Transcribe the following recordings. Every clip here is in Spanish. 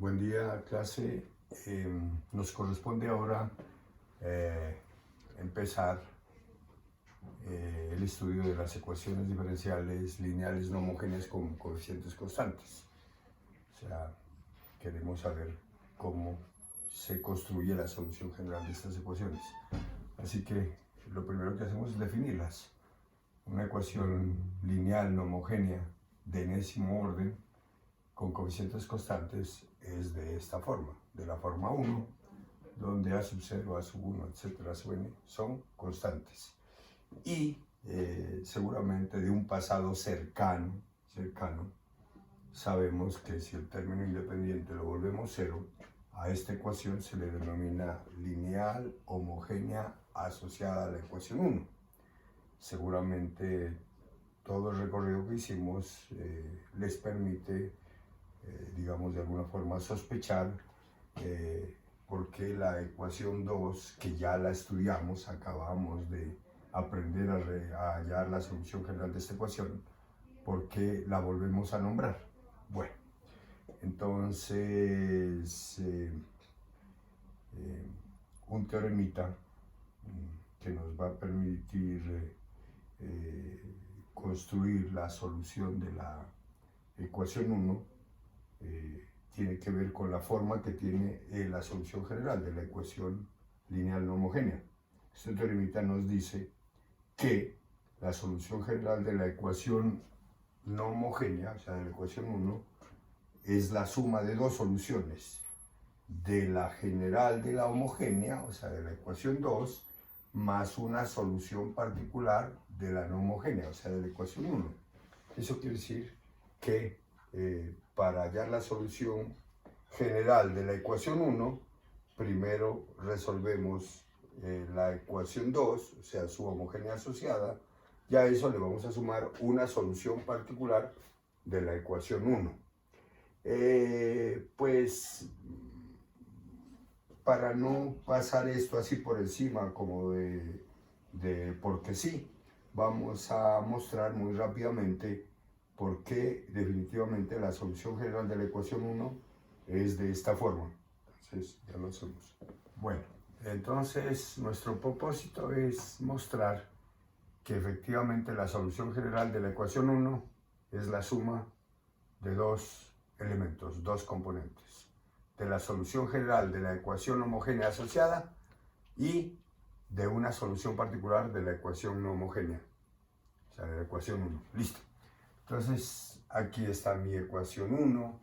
Buen día, clase. Nos corresponde ahora empezar el estudio de las ecuaciones diferenciales lineales no homogéneas con coeficientes constantes. O sea, queremos saber cómo se construye la solución general de estas ecuaciones. Así que lo primero que hacemos es definirlas. Una ecuación lineal no homogénea de enésimo orden con coeficientes constantes es de esta forma, de la forma 1, donde a sub 0, a sub 1, etcétera, sub n son constantes. Y seguramente de un pasado cercano, sabemos que si el término independiente lo volvemos 0, a esta ecuación se le denomina lineal homogénea asociada a la ecuación 1. Seguramente todo el recorrido que hicimos les permite digamos de alguna forma sospechar porque la ecuación 2, que ya la estudiamos, acabamos de aprender a hallar la solución general de esta ecuación, ¿por qué la volvemos a nombrar? Bueno, entonces un teoremita que nos va a permitir construir la solución de la ecuación 1 tiene que ver con la forma que tiene la solución general de la ecuación lineal no homogénea. Este teoremita nos dice que la solución general de la ecuación no homogénea, o sea, de la ecuación 1, es la suma de dos soluciones, de la general de la homogénea, o sea, de la ecuación 2, más una solución particular de la no homogénea, o sea, de la ecuación 1. Eso quiere decir que para hallar la solución general de la ecuación 1, primero resolvemos la ecuación 2, o sea, su homogénea asociada, y a eso le vamos a sumar una solución particular de la ecuación 1. Pues, para no pasar esto así por encima como de porque sí, vamos a mostrar muy rápidamente por qué definitivamente la solución general de la ecuación 1 es de esta forma. Entonces, ya lo hacemos. Bueno, entonces nuestro propósito es mostrar que efectivamente la solución general de la ecuación 1 es la suma de dos elementos, dos componentes, de la solución general de la ecuación homogénea asociada y de una solución particular de la ecuación no homogénea, o sea, de la ecuación 1. Listo. Entonces, aquí está mi ecuación 1,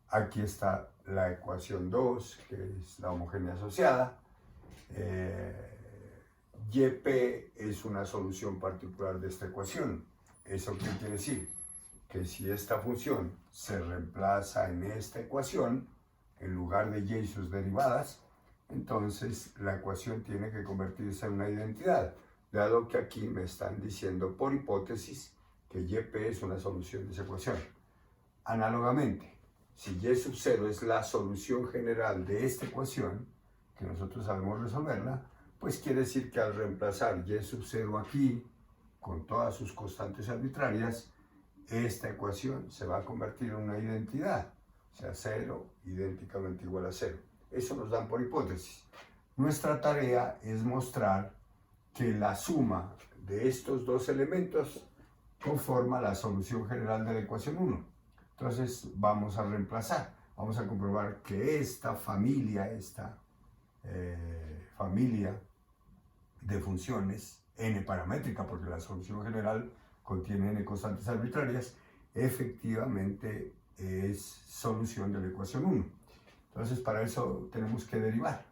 aquí está la ecuación 2, que es la homogénea asociada. YP es una solución particular de esta ecuación. ¿Eso qué quiere decir? Que si esta función se reemplaza en esta ecuación, en lugar de y sus derivadas, entonces la ecuación tiene que convertirse en una identidad, dado que aquí me están diciendo por hipótesis que YP es una solución de esa ecuación. Análogamente, si Y sub 0 es la solución general de esta ecuación, que nosotros sabemos resolverla, pues quiere decir que al reemplazar Y sub 0 aquí, con todas sus constantes arbitrarias, esta ecuación se va a convertir en una identidad, o sea, 0 idénticamente igual a 0. Eso nos dan por hipótesis. Nuestra tarea es mostrar que la suma de estos dos elementos conforma la solución general de la ecuación 1. Entonces vamos a reemplazar, vamos a comprobar que esta familia de funciones n paramétrica, porque la solución general contiene n constantes arbitrarias, efectivamente es solución de la ecuación 1. Entonces para eso tenemos que derivar.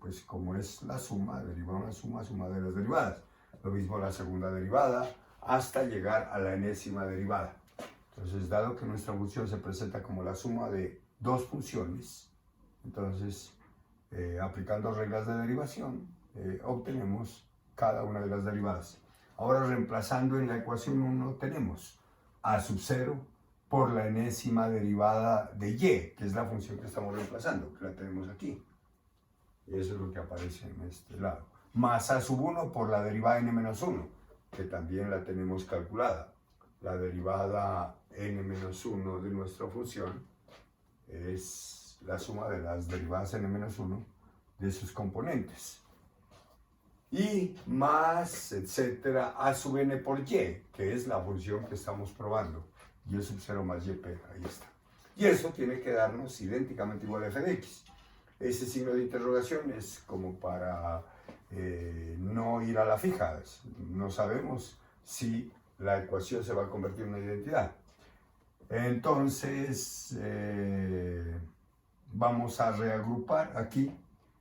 Pues como es la suma, deriva una suma de las derivadas. Lo mismo la segunda derivada, hasta llegar a la enésima derivada. Entonces, dado que nuestra función se presenta como la suma de dos funciones, entonces, aplicando reglas de derivación, obtenemos cada una de las derivadas. Ahora, reemplazando en la ecuación 1, tenemos a sub 0 por la enésima derivada de y, que es la función que estamos reemplazando, que la tenemos aquí. Eso es lo que aparece en este lado. Más a sub 1 por la derivada n-1, que también la tenemos calculada. La derivada n-1 de nuestra función es la suma de las derivadas n-1 de sus componentes. Y más, etcétera, a sub n por y, que es la función que estamos probando. Y sub 0 más yp, ahí está. Y eso tiene que darnos idénticamente igual a f de x. Ese signo de interrogación es como para no ir a la fija. No sabemos si la ecuación se va a convertir en una identidad. Entonces, vamos a reagrupar aquí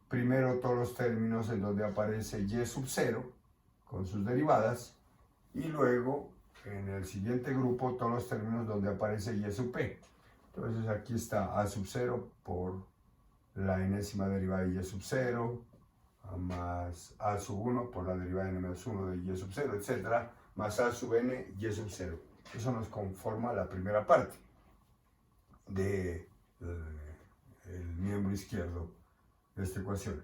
primero todos los términos en donde aparece y sub 0 con sus derivadas, y luego en el siguiente grupo todos los términos donde aparece y sub p. Entonces aquí está a sub 0 por la enésima derivada de y sub 0, más a sub 1 por la derivada de n-1 de y sub 0, etc., más a sub n y sub 0. Eso nos conforma la primera parte del miembro izquierdo de esta ecuación.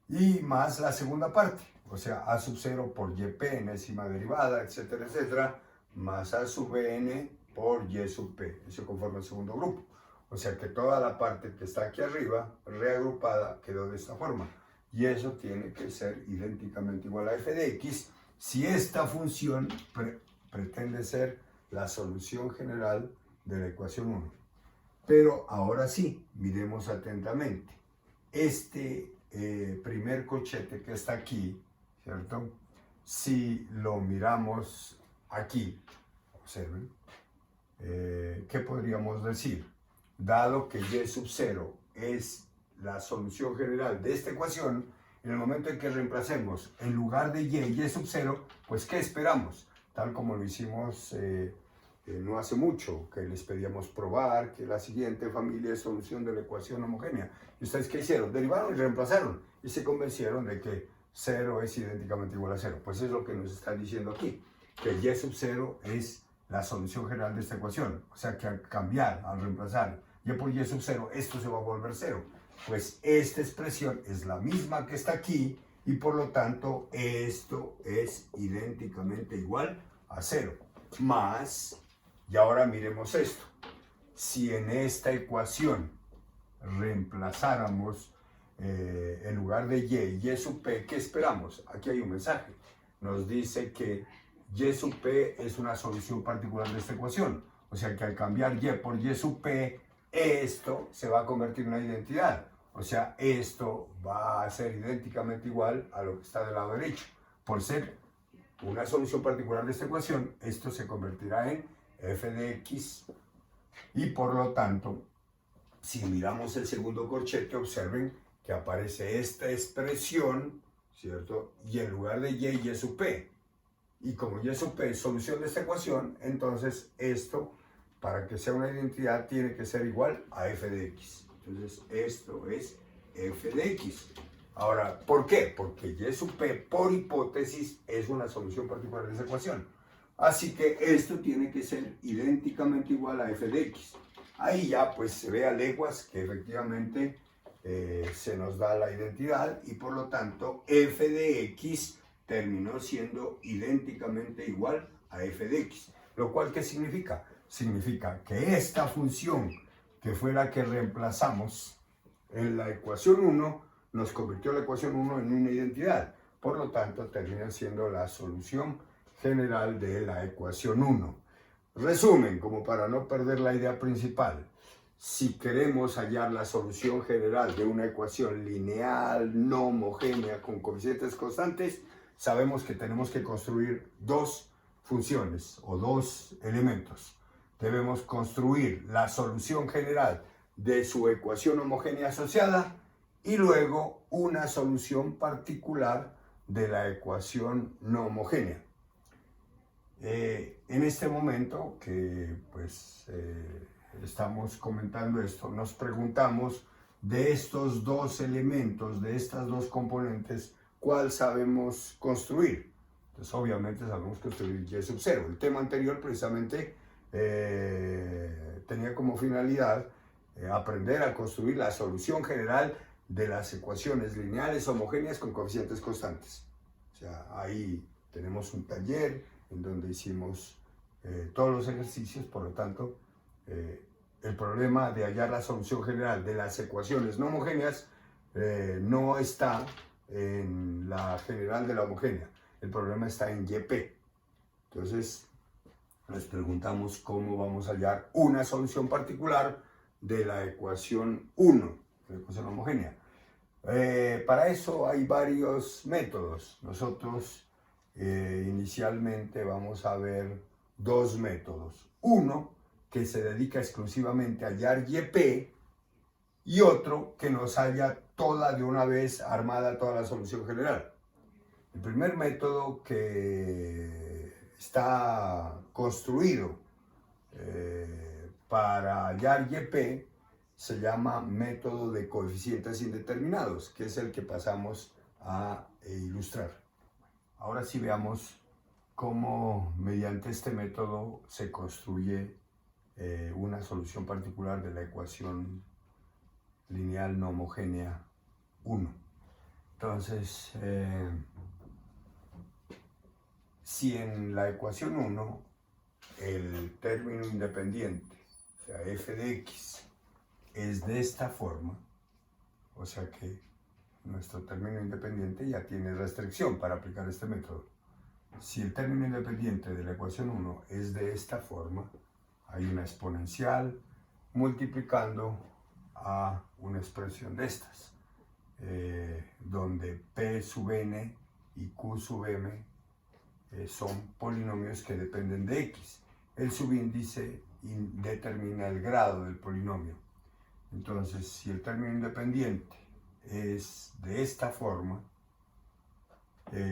Y más la segunda parte, o sea, a sub 0 por yp, enésima derivada, etcétera, etcétera, más a sub n por y sub p. Eso conforma el segundo grupo. O sea que toda la parte que está aquí arriba, reagrupada, quedó de esta forma. Y eso tiene que ser idénticamente igual a f de x si esta función pretende ser la solución general de la ecuación 1. Pero ahora sí, miremos atentamente. Este primer corchete que está aquí, ¿cierto? Si lo miramos aquí, observen, ¿qué podríamos decir? Dado que y sub 0 es la solución general de esta ecuación, en el momento en que reemplacemos en lugar de y sub 0, pues ¿qué esperamos? Tal como lo hicimos no hace mucho, que les pedíamos probar que la siguiente familia es solución de la ecuación homogénea. ¿Y ustedes qué hicieron? Derivaron y reemplazaron y se convencieron de que 0 es idénticamente igual a 0. Pues es lo que nos están diciendo aquí, que y sub 0 es la solución general de esta ecuación. O sea que al cambiar, al reemplazar y por y sub 0, esto se va a volver 0. Pues esta expresión es la misma que está aquí y por lo tanto esto es idénticamente igual a 0. Más, y ahora miremos esto. Si en esta ecuación reemplazáramos en lugar de y sub p, ¿qué esperamos? Aquí hay un mensaje. Nos dice que y sub p es una solución particular de esta ecuación. O sea que al cambiar y por y sub p, esto se va a convertir en una identidad. O sea, esto va a ser idénticamente igual a lo que está del lado derecho. Por ser una solución particular de esta ecuación, esto se convertirá en f de x. Y por lo tanto, si miramos el segundo corchete, observen que aparece esta expresión, ¿cierto? Y en lugar de y sub p. Y como y sub p es solución de esta ecuación, entonces esto, para que sea una identidad, tiene que ser igual a f de x. Entonces esto es f de x. Ahora, ¿por qué? Porque y sub p, por hipótesis, es una solución particular de esa ecuación. Así que esto tiene que ser idénticamente igual a f de x. Ahí ya pues se ve a leguas que efectivamente se nos da la identidad y por lo tanto f de x terminó siendo idénticamente igual a f de x. Lo cual, ¿qué significa? Significa que esta función, que fue la que reemplazamos en la ecuación 1, nos convirtió la ecuación 1 en una identidad. Por lo tanto, termina siendo la solución general de la ecuación 1. Resumen, como para no perder la idea principal. Si queremos hallar la solución general de una ecuación lineal, no homogénea, con coeficientes constantes, sabemos que tenemos que construir dos funciones o dos elementos. Debemos construir la solución general de su ecuación homogénea asociada y luego una solución particular de la ecuación no homogénea. En este momento que pues estamos comentando esto, nos preguntamos de estos dos elementos, de estas dos componentes, ¿cuál sabemos construir? Entonces obviamente sabemos construir y sub 0. El tema anterior precisamente tenía como finalidad aprender a construir la solución general de las ecuaciones lineales homogéneas con coeficientes constantes. O sea, ahí tenemos un taller en donde hicimos todos los ejercicios, por lo tanto, el problema de hallar la solución general de las ecuaciones no homogéneas no está en la general de la homogénea. El problema está en YP. Entonces, nos preguntamos cómo vamos a hallar una solución particular de la ecuación 1, de la ecuación homogénea. Para eso hay varios métodos. Nosotros inicialmente vamos a ver dos métodos. Uno que se dedica exclusivamente a hallar YP y otro que nos halla toda de una vez armada toda la solución general. El primer método que está construido para hallar YP se llama método de coeficientes indeterminados, que es el que pasamos a ilustrar. Ahora sí veamos cómo mediante este método se construye una solución particular de la ecuación lineal no homogénea 1. Entonces, si en la ecuación 1 el término independiente, o sea, f de x, es de esta forma, o sea que nuestro término independiente ya tiene restricción para aplicar este método. Si el término independiente de la ecuación 1 es de esta forma, hay una exponencial multiplicando a una expresión de estas, donde p sub n y q sub m son polinomios que dependen de x. El subíndice determina el grado del polinomio. Entonces, si el término independiente es de esta forma,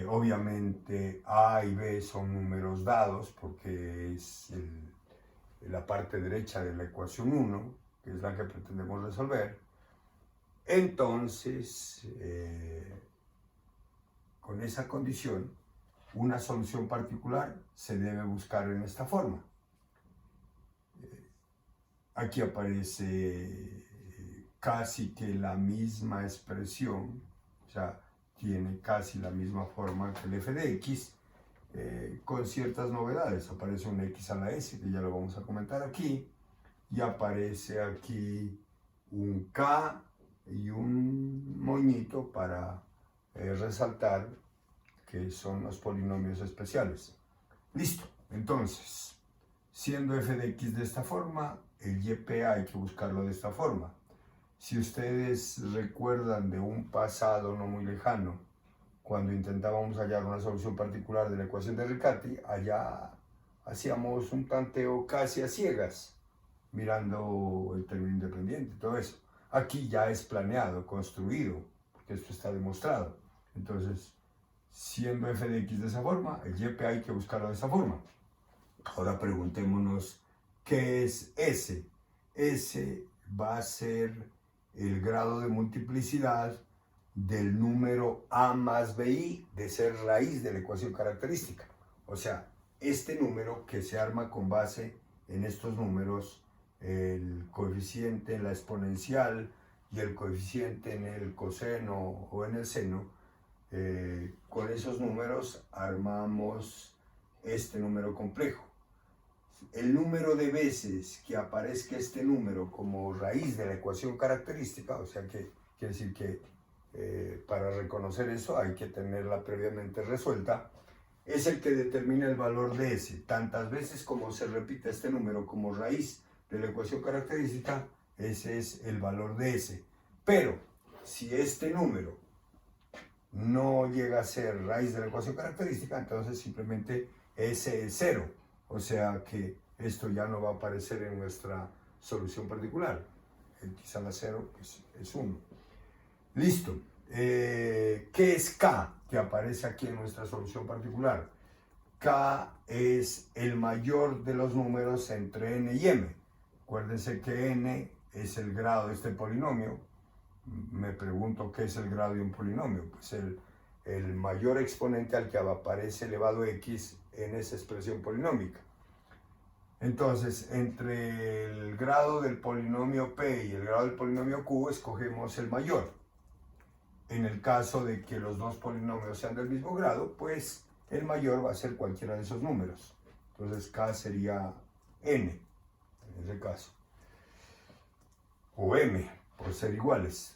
obviamente a y b son números dados porque es la parte derecha de la ecuación 1, que es la que pretendemos resolver. Entonces, con esa condición, una solución particular se debe buscar en esta forma. Aquí aparece casi que la misma expresión, o sea, tiene casi la misma forma que el f de x, con ciertas novedades. Aparece un x a la s, que ya lo vamos a comentar aquí, y aparece aquí un k y un moñito para resaltar que son los polinomios especiales. Listo, entonces, siendo f de x de esta forma, el YP hay que buscarlo de esta forma. Si ustedes recuerdan de un pasado no muy lejano, cuando intentábamos hallar una solución particular de la ecuación de Riccati, allá hacíamos un tanteo casi a ciegas, mirando el término independiente y todo eso. Aquí ya es planeado, construido, porque esto está demostrado. Entonces, siendo f de x de esa forma, el YP hay que buscarlo de esa forma. Ahora preguntémonos, ¿qué es S? S va a ser el grado de multiplicidad del número a más bi de ser raíz de la ecuación característica. O sea, este número que se arma con base en estos números, el coeficiente en la exponencial y el coeficiente en el coseno o en el seno, con esos números armamos este número complejo. El número de veces que aparezca este número como raíz de la ecuación característica, o sea que quiere decir que para reconocer eso hay que tenerla previamente resuelta, es el que determina el valor de S. Tantas veces como se repite este número como raíz de la ecuación característica, ese es el valor de S. Pero si este número no llega a ser raíz de la ecuación característica, entonces simplemente S es 0. O sea que esto ya no va a aparecer en nuestra solución particular. X a la 0 es 1. Listo. ¿Qué es K que aparece aquí en nuestra solución particular? K es el mayor de los números entre n y m. Acuérdense que n es el grado de este polinomio. Me pregunto qué es el grado de un polinomio. Pues el mayor exponente al que aparece elevado x en esa expresión polinómica. Entonces, entre el grado del polinomio p y el grado del polinomio q, escogemos el mayor. En el caso de que los dos polinomios sean del mismo grado, pues el mayor va a ser cualquiera de esos números. Entonces k sería n, en ese caso. o m, por ser iguales.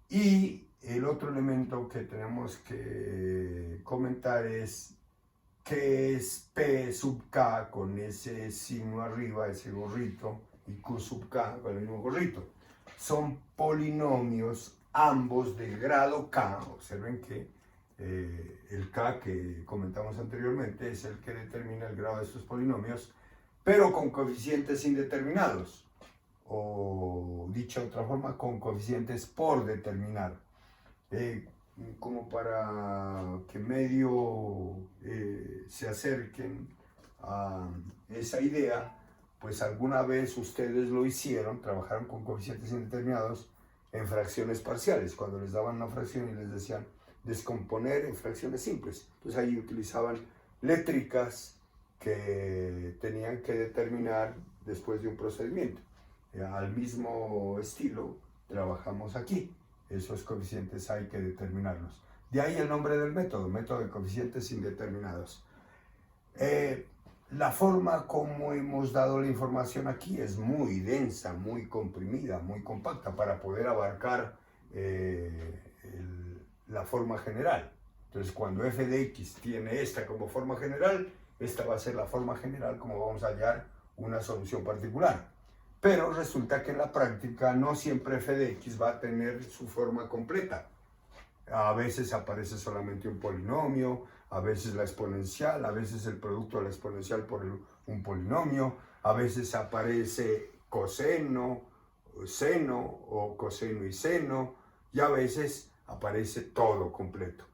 Y el otro elemento que tenemos que comentar es qué es P sub k con ese signo arriba, ese gorrito, y Q sub k con el mismo gorrito. Son polinomios ambos de grado k. Observen que el k que comentamos anteriormente es el que determina el grado de estos polinomios, pero con coeficientes indeterminados, o dicha de otra forma, con coeficientes por determinar. Como para que medio se acerquen a esa idea, pues alguna vez ustedes lo hicieron, trabajaron con coeficientes indeterminados en fracciones parciales, cuando les daban una fracción y les decían descomponer en fracciones simples. Entonces ahí utilizaban létricas que tenían que determinar después de un procedimiento. Al mismo estilo trabajamos aquí. Esos coeficientes hay que determinarlos. De ahí el nombre del método, método de coeficientes indeterminados. La forma como hemos dado la información aquí es muy densa, muy comprimida, muy compacta para poder abarcar la forma general. Entonces, cuando f de x tiene esta como forma general, esta va a ser la forma general como vamos a hallar una solución particular. Pero resulta que en la práctica no siempre f de x va a tener su forma completa. A veces aparece solamente un polinomio, a veces la exponencial, a veces el producto de la exponencial por un polinomio, a veces aparece coseno, seno o coseno y seno, y a veces aparece todo completo.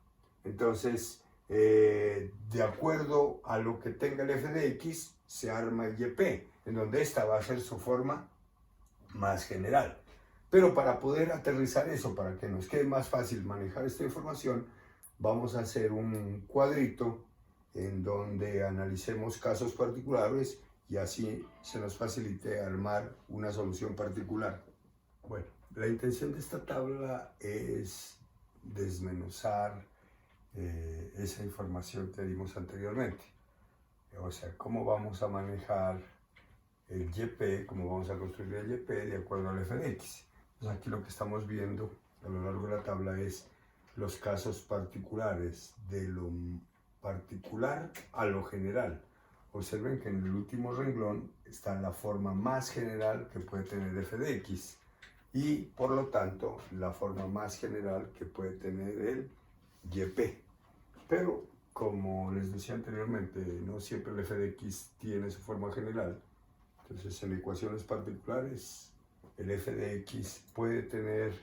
Entonces, de acuerdo a lo que tenga el f de x, se arma el YP, en donde esta va a ser su forma más general. Pero para poder aterrizar eso, para que nos quede más fácil manejar esta información, vamos a hacer un cuadrito en donde analicemos casos particulares y así se nos facilite armar una solución particular. Bueno, la intención de esta tabla es desmenuzar esa información que dimos anteriormente. O sea, cómo vamos a manejar el YP, cómo vamos a construir el YP de acuerdo al f de x. Entonces aquí lo que estamos viendo a lo largo de la tabla es los casos particulares, de lo particular a lo general. Observen que en el último renglón está la forma más general que puede tener f de x y por lo tanto la forma más general que puede tener el YP. Pero como les decía anteriormente, no siempre el f de x tiene su forma general. Entonces, en ecuaciones particulares, el f de x puede tener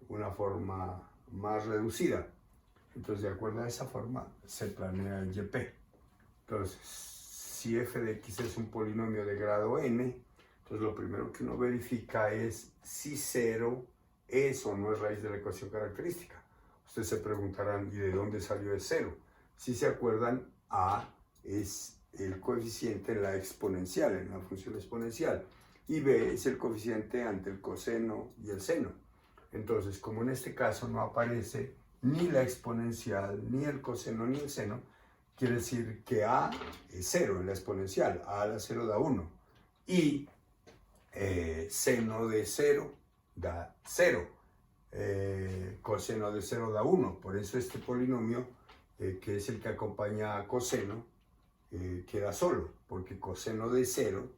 una forma más reducida. Entonces, de acuerdo a esa forma, se planea el YP. Entonces, si f de x es un polinomio de grado n, entonces lo primero que uno verifica es si 0 es o no es raíz de la ecuación característica. Ustedes se preguntarán, ¿y de dónde salió el 0? Si se acuerdan, a es el coeficiente en la exponencial, en la función exponencial, y b es el coeficiente ante el coseno y el seno. Entonces, como en este caso no aparece ni la exponencial, ni el coseno, ni el seno, quiere decir que a es 0 en la exponencial, a la 0 da 1, y seno de 0 da 0, coseno de 0 da 1, por eso este polinomio, que es el que acompaña a coseno, queda solo, porque coseno de 0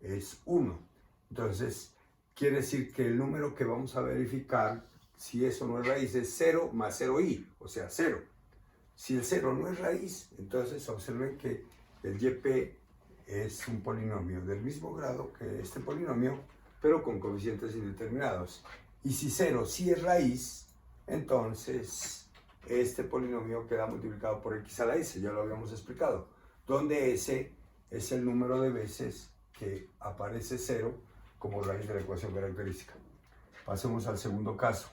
es 1. Entonces, quiere decir que el número que vamos a verificar, si eso no es raíz, es 0 más 0i, o sea, 0. Si el 0 no es raíz, entonces observen que el YP es un polinomio del mismo grado que este polinomio, pero con coeficientes indeterminados. Y si 0 sí es raíz, entonces este polinomio queda multiplicado por x a la s, ya lo habíamos explicado, donde s es el número de veces que aparece 0 como raíz de la ecuación característica. Pasemos al segundo caso.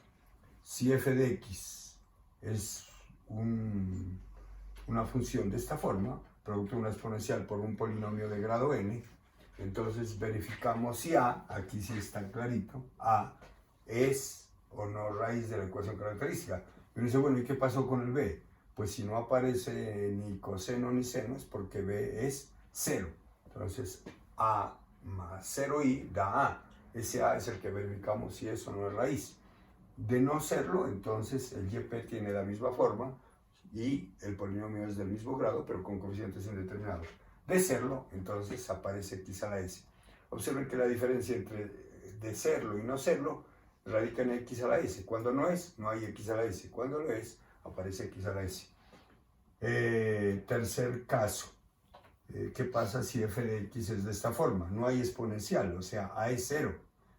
Si f de x es una función de esta forma, producto de una exponencial por un polinomio de grado n, entonces verificamos si a, aquí sí está clarito, a es o no raíz de la ecuación característica. Y uno dice, bueno, ¿y qué pasó con el b? Pues si no aparece ni coseno ni seno es porque b es 0. Entonces a más 0i da a. ese A es el que verificamos si eso no es raíz. De no serlo, entonces el YP tiene la misma forma y el polinomio es del mismo grado, pero con coeficientes indeterminados. De serlo, entonces aparece x a la s. Observen que la diferencia entre de serlo y no serlo radica en x a la s. Cuando no es, no hay x a la s. Cuando lo es, aparece x a la s. Tercer caso. ¿Qué pasa si f de x es de esta forma? No hay exponencial, o sea, a es 0.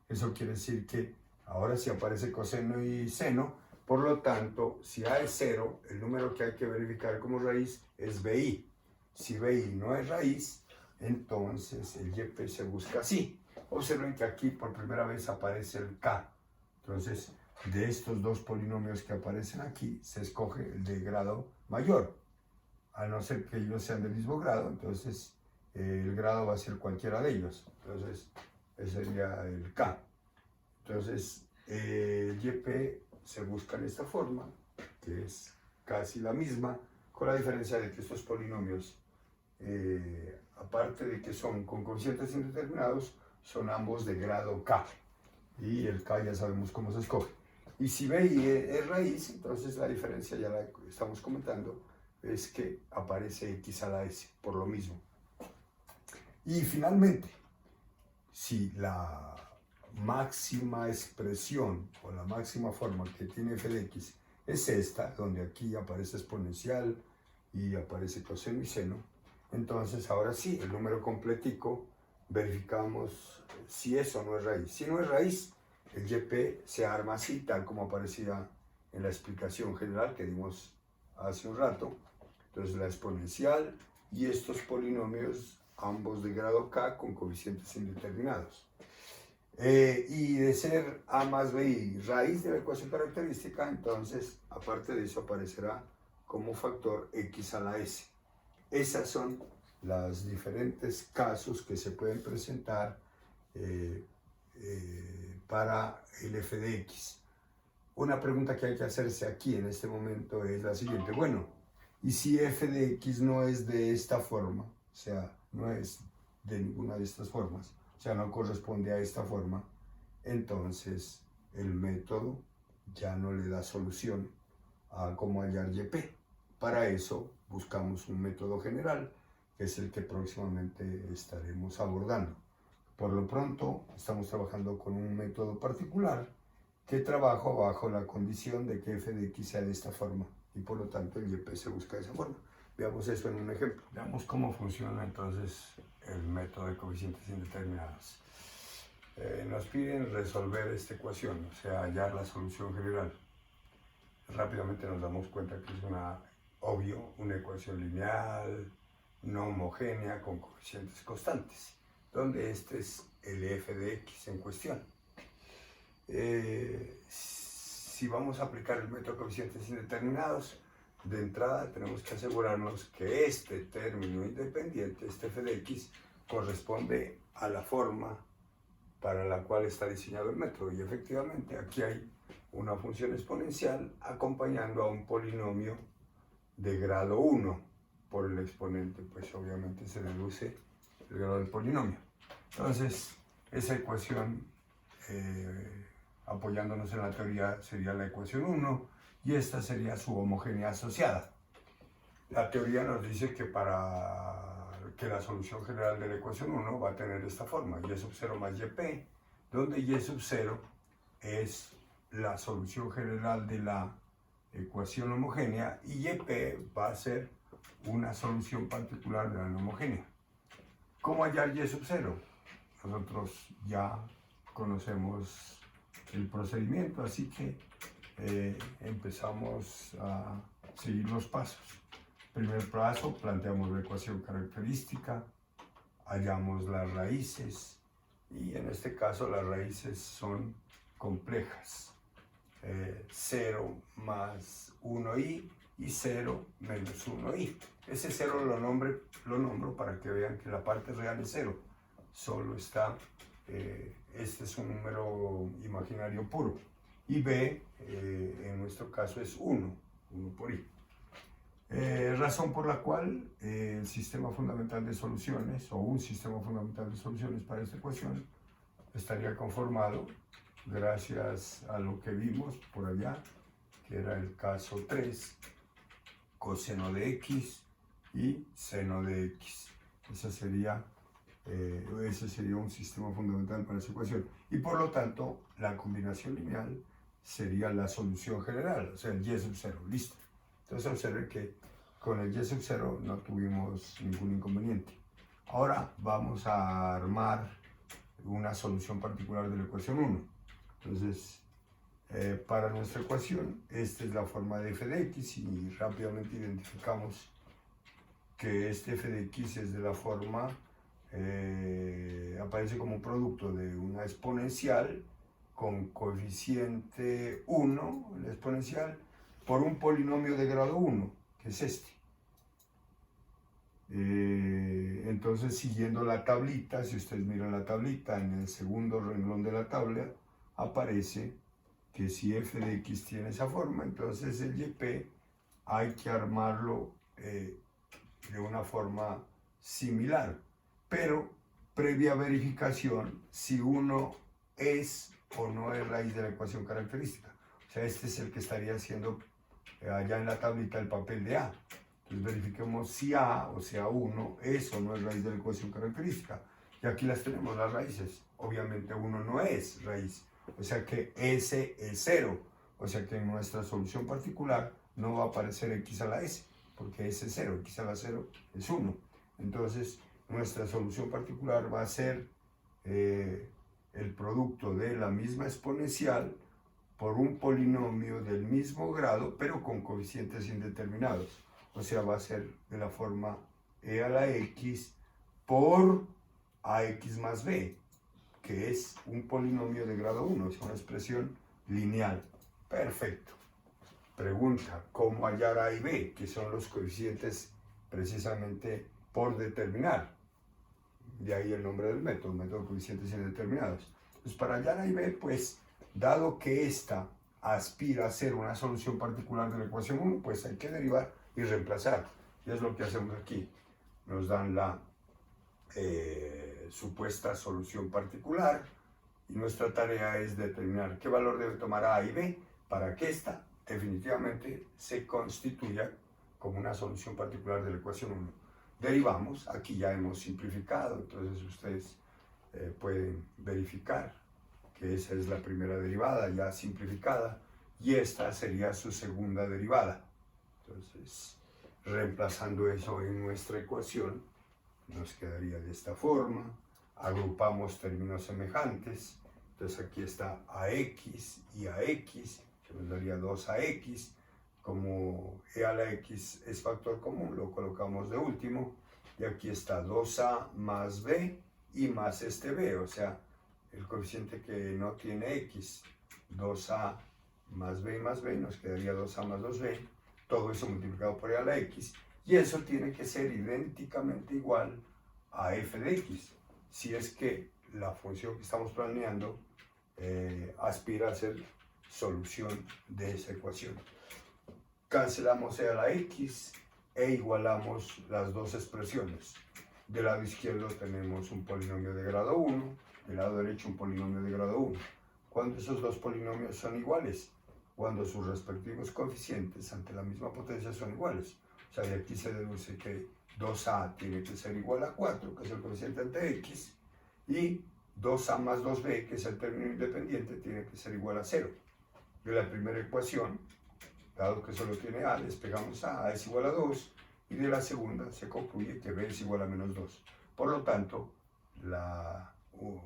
Eso quiere decir que ahora sí aparece coseno y seno, por lo tanto, si a es 0, el número que hay que verificar como raíz es bi. Si bi no es raíz, entonces el YP se busca así. Observen que aquí por primera vez aparece el K. Entonces, de estos dos polinomios que aparecen aquí, se escoge el de grado mayor. A no ser que ellos sean del mismo grado, entonces el grado va a ser cualquiera de ellos. Entonces, ese sería el K. Entonces, el YP se busca en esta forma, que es casi la misma, con la diferencia de que estos polinomios, aparte de que son con coeficientes indeterminados, son ambos de grado K. Y el K ya sabemos cómo se escoge. Y si BI es raíz, entonces la diferencia ya la estamos comentando, es que aparece x a la s, por lo mismo. Y finalmente, si la máxima expresión o la máxima forma que tiene f de x es esta, donde aquí aparece exponencial y aparece coseno y seno, entonces ahora sí, el número completico, verificamos si eso no es raíz. Si no es raíz, el YP se arma así, tal como aparecía en la explicación general que dimos hace un rato. Entonces la exponencial y estos polinomios, ambos de grado K con coeficientes indeterminados. Y de ser A más BI raíz de la ecuación característica, entonces aparte de eso aparecerá como factor x a la s. Esas son los diferentes casos que se pueden presentar para el f de x. Una pregunta que hay que hacerse aquí en este momento es la siguiente. Bueno, ¿y si f de x no es de esta forma? O sea, no es de ninguna de estas formas, o sea, no corresponde a esta forma, entonces el método ya no le da solución a cómo hallar YP. Para eso buscamos un método general, que es el que próximamente estaremos abordando. Por lo pronto, estamos trabajando con un método particular que trabaja bajo la condición de que f de x sea de esta forma y por lo tanto el YP se busca de esa forma. Veamos eso en un ejemplo. Veamos cómo funciona entonces el método de coeficientes indeterminados. Nos piden resolver esta ecuación, o sea, hallar la solución general. Rápidamente nos damos cuenta que es una ecuación lineal, no homogénea, con coeficientes constantes, donde este es el f de x en cuestión. Si vamos a aplicar el método de coeficientes indeterminados, de entrada tenemos que asegurarnos que este término independiente, este f de x, corresponde a la forma para la cual está diseñado el método. Y efectivamente aquí hay una función exponencial acompañando a un polinomio de grado 1 por el exponente, pues obviamente se deduce el grado del polinomio. Entonces, esa ecuación, apoyándonos en la teoría, sería la ecuación 1 y esta sería su homogénea asociada. La teoría nos dice que la solución general de la ecuación 1 va a tener esta forma, y sub 0 más YP, donde y sub 0 es la solución general de la ecuación homogénea y YP va a ser una solución particular de la no homogénea. ¿Cómo hallar y sub 0? Nosotros ya conocemos el procedimiento, así que empezamos a seguir los pasos. Primer paso, planteamos la ecuación característica, hallamos las raíces y en este caso las raíces son complejas. 0 más 1i y 0 menos 1i. Ese 0 lo nombro para que vean que la parte real es 0. Solo está, este es un número imaginario puro. Y b, en nuestro caso, es 1 por i. Razón por la cual el sistema fundamental de soluciones, o un sistema fundamental de soluciones para esta ecuación, estaría conformado gracias a lo que vimos por allá, que era el caso 3, coseno de x y seno de x. Ese sería un sistema fundamental para esa ecuación. Y por lo tanto, la combinación lineal sería la solución general, o sea, el y sub 0, listo. Entonces observen que con el y sub 0 no tuvimos ningún inconveniente. Ahora vamos a armar una solución particular de la ecuación 1. Entonces, para nuestra ecuación, esta es la forma de f de x y rápidamente identificamos que este f de x es de la forma, aparece como producto de una exponencial con coeficiente 1, la exponencial, por un polinomio de grado 1, que es este. Entonces, siguiendo la tablita, si ustedes miran la tablita, en el segundo renglón de la tabla aparece que si f de x tiene esa forma, entonces el yp hay que armarlo de una forma similar, pero previa verificación si uno es o no es raíz de la ecuación característica. O sea, este es el que estaría haciendo allá en la tablita el papel de A. Entonces verifiquemos si A, o sea 1, es o no es raíz de la ecuación característica. Y aquí las tenemos, las raíces. Obviamente 1 no es raíz, o sea que S es 0. O sea que en nuestra solución particular no va a aparecer x a la s, porque S es 0, x a la 0 es 1. Entonces nuestra solución particular va a ser el producto de la misma exponencial por un polinomio del mismo grado, pero con coeficientes indeterminados. O sea, va a ser de la forma e a la x por ax más b, que es un polinomio de grado 1, es una expresión lineal. Perfecto. Pregunta, ¿cómo hallar a y b? Que son los coeficientes precisamente por determinar. De ahí el nombre del método de coeficientes indeterminados. Pues para hallar a y b, pues, dado que esta aspira a ser una solución particular de la ecuación 1, pues hay que derivar y reemplazar. Y es lo que hacemos aquí. Nos dan la supuesta solución particular y nuestra tarea es determinar qué valor debe tomar a y b para que esta definitivamente se constituya como una solución particular de la ecuación 1. Derivamos, aquí ya hemos simplificado, entonces ustedes pueden verificar que esa es la primera derivada ya simplificada y esta sería su segunda derivada. Entonces, reemplazando eso en nuestra ecuación, nos quedaría de esta forma. Agrupamos términos semejantes. Entonces aquí está ax y ax, que nos daría 2ax. Como e a la x es factor común, lo colocamos de último. Y aquí está 2a más b y más este b, o sea, el coeficiente que no tiene x. 2a más b y más b, nos quedaría 2a más 2b. Todo eso multiplicado por e a la x. Y eso tiene que ser idénticamente igual a f de x, si es que la función que estamos planeando aspira a ser solución de esa ecuación. Cancelamos e a la x e igualamos las dos expresiones. Del lado izquierdo tenemos un polinomio de grado 1, del lado derecho un polinomio de grado 1. Cuando esos dos polinomios son iguales, cuando sus respectivos coeficientes ante la misma potencia son iguales. O sea, de aquí se deduce que 2a tiene que ser igual a 4, que es el coeficiente ante x, y 2a más 2b, que es el término independiente, tiene que ser igual a 0. De la primera ecuación, dado que solo tiene a, despegamos a es igual a 2, y de la segunda se concluye que b es igual a menos 2. Por lo tanto, la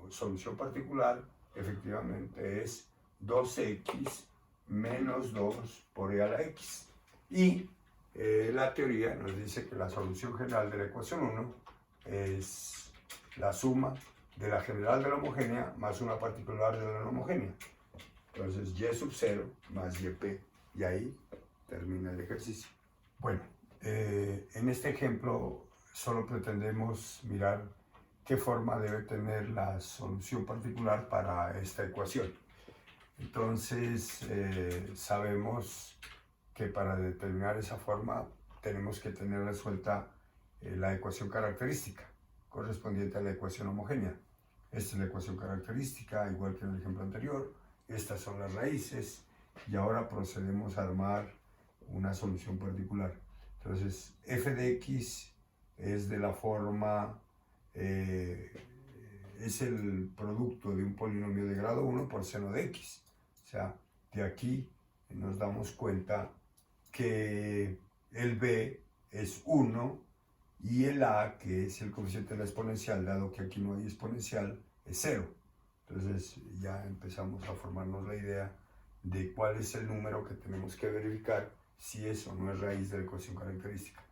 solución particular efectivamente es 2x menos 2 por e a la x. Y la teoría nos dice que la solución general de la ecuación 1 es la suma de la general de la homogénea más una particular de la no homogénea. Entonces y sub 0 más yp, y ahí termina el ejercicio. Bueno, en este ejemplo solo pretendemos mirar qué forma debe tener la solución particular para esta ecuación. Entonces sabemos que para determinar esa forma tenemos que tener resuelta la ecuación característica correspondiente a la ecuación homogénea. Esta es la ecuación característica, igual que en el ejemplo anterior. Estas son las raíces y ahora procedemos a armar una solución particular. Entonces, f de x es de la forma, es el producto de un polinomio de grado 1 por seno de x. O sea, de aquí nos damos cuenta que el b es 1 y el a, que es el coeficiente de la exponencial, dado que aquí no hay exponencial, es 0. Entonces ya empezamos a formarnos la idea de cuál es el número que tenemos que verificar si eso no es raíz de la ecuación característica.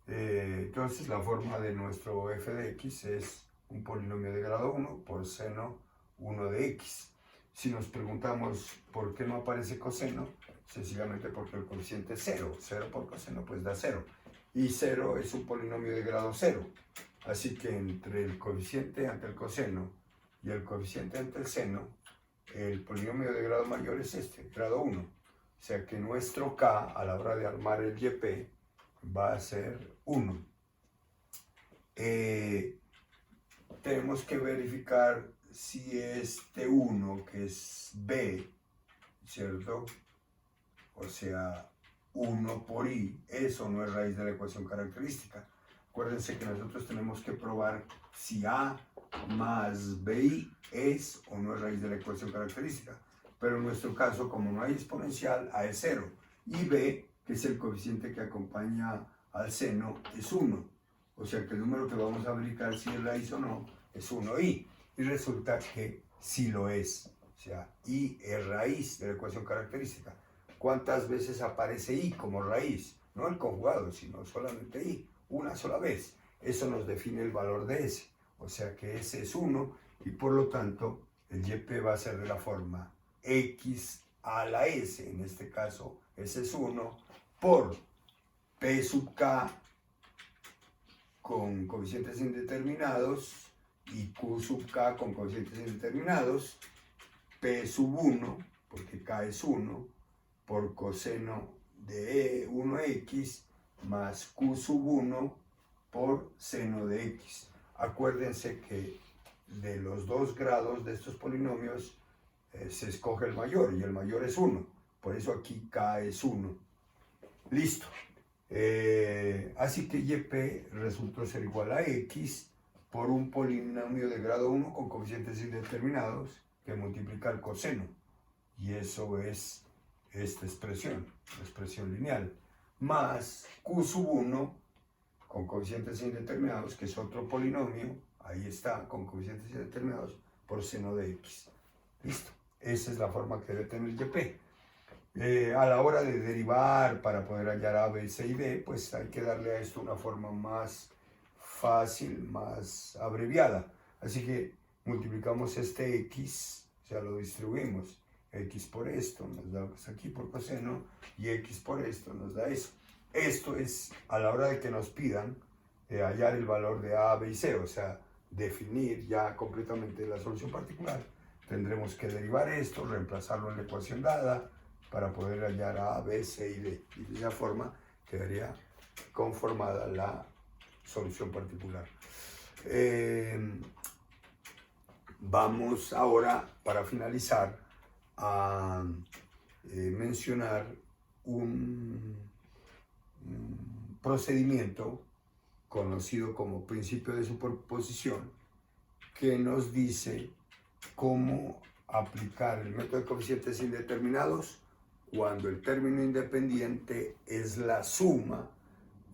Entonces la forma de nuestro f de x es un polinomio de grado 1 por seno 1 de x. Si nos preguntamos por qué no aparece coseno, sencillamente porque el coeficiente es 0. 0 por coseno pues da 0. Y 0 es un polinomio de grado 0. Así que entre el coeficiente ante el coseno y el coeficiente ante el seno, el polinomio de grado mayor es este, grado 1. O sea que nuestro k a la hora de armar el YP va a ser 1. Tenemos que verificar si este 1, que es b, ¿cierto? O sea, 1 por i, eso no es raíz de la ecuación característica. Acuérdense que nosotros tenemos que probar si a más bi es o no es raíz de la ecuación característica. Pero en nuestro caso, como no hay exponencial, a es 0. Y b, que es el coeficiente que acompaña al seno, es 1. O sea que el número que vamos a verificar si es raíz o no es 1i. Y resulta que sí lo es. O sea, i es raíz de la ecuación característica. ¿Cuántas veces aparece i como raíz? No el conjugado, sino solamente i, una sola vez. Eso nos define el valor de s. O sea que s es 1 y por lo tanto el YP va a ser de la forma x a la s. En este caso, s es 1 por p sub k con coeficientes indeterminados y q sub k con coeficientes indeterminados, p sub 1, porque k es 1, por coseno de 1x más q sub 1 por seno de x. Acuérdense que de los dos grados de estos polinomios se escoge el mayor y el mayor es 1. Por eso aquí k es 1. Listo. Así que YP resultó ser igual a x por un polinomio de grado 1 con coeficientes indeterminados que multiplica el coseno. Y eso es esta expresión, la expresión lineal, más q sub 1 con coeficientes indeterminados, que es otro polinomio, ahí está, con coeficientes indeterminados, por seno de x. Listo. Esa es la forma que debe tener YP. A la hora de derivar para poder hallar a, b, c y d, pues hay que darle a esto una forma más fácil, más abreviada. Así que multiplicamos este x, o sea, lo distribuimos. X por esto nos da lo que está aquí por coseno y x por esto nos da eso. Esto es a la hora de que nos pidan hallar el valor de a, b y c, o sea, definir ya completamente la solución particular. Tendremos que derivar esto, reemplazarlo en la ecuación dada para poder hallar a, b, c y d. Y de esa forma quedaría conformada la solución particular. Vamos ahora, para finalizar, a mencionar un procedimiento conocido como principio de superposición que nos dice cómo aplicar el método de coeficientes indeterminados cuando el término independiente es la suma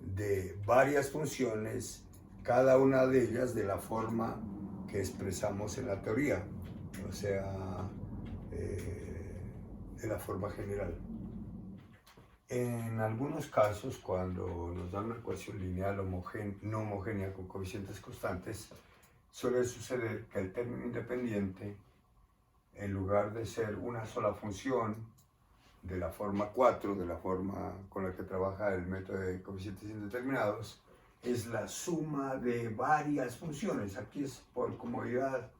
de varias funciones, cada una de ellas de la forma que expresamos en la teoría, o sea, de la forma general. En algunos casos, cuando nos dan una ecuación lineal no homogénea con coeficientes constantes, suele suceder que el término independiente, en lugar de ser una sola función de la forma 4, de la forma con la que trabaja el método de coeficientes indeterminados, es la suma de varias funciones. Aquí es por comodidad,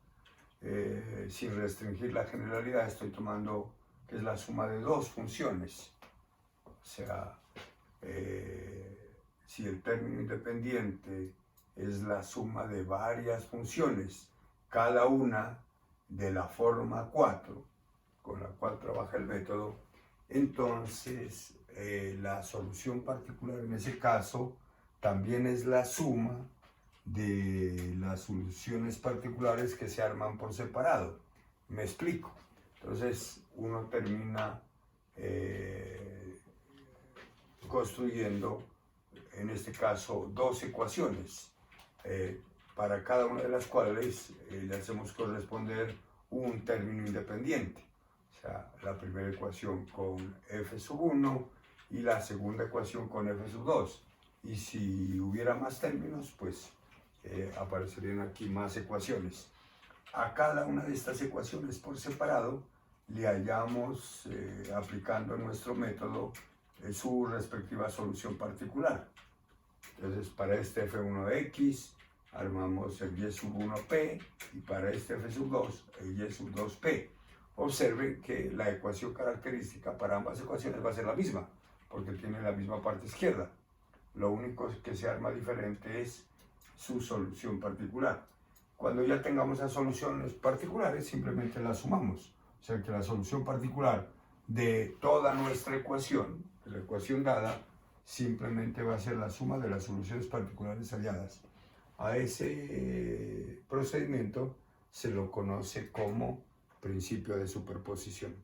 sin restringir la generalidad, estoy tomando que es la suma de dos funciones. O sea, si el término independiente es la suma de varias funciones cada una de la forma 4, con la cual trabaja el método, entonces la solución particular en ese caso también es la suma de las soluciones particulares que se arman por separado. Me explico. Entonces uno termina construyendo, en este caso, dos ecuaciones, para cada una de las cuales le hacemos corresponder un término independiente. O sea, la primera ecuación con f sub 1 y la segunda ecuación con f sub 2. Y si hubiera más términos, pues aparecerían aquí más ecuaciones. A cada una de estas ecuaciones por separado le hallamos, aplicando nuestro método, su respectiva solución particular. Entonces, para este f1 de x, armamos el y sub 1p, y para este f sub 2, el y sub 2p. Observen que la ecuación característica para ambas ecuaciones va a ser la misma, porque tiene la misma parte izquierda. Lo único que se arma diferente es su solución particular. Cuando ya tengamos las soluciones particulares, simplemente las sumamos. O sea que la solución particular de toda nuestra ecuación, de la ecuación dada, simplemente va a ser la suma de las soluciones particulares halladas. A ese procedimiento se lo conoce como principio de superposición.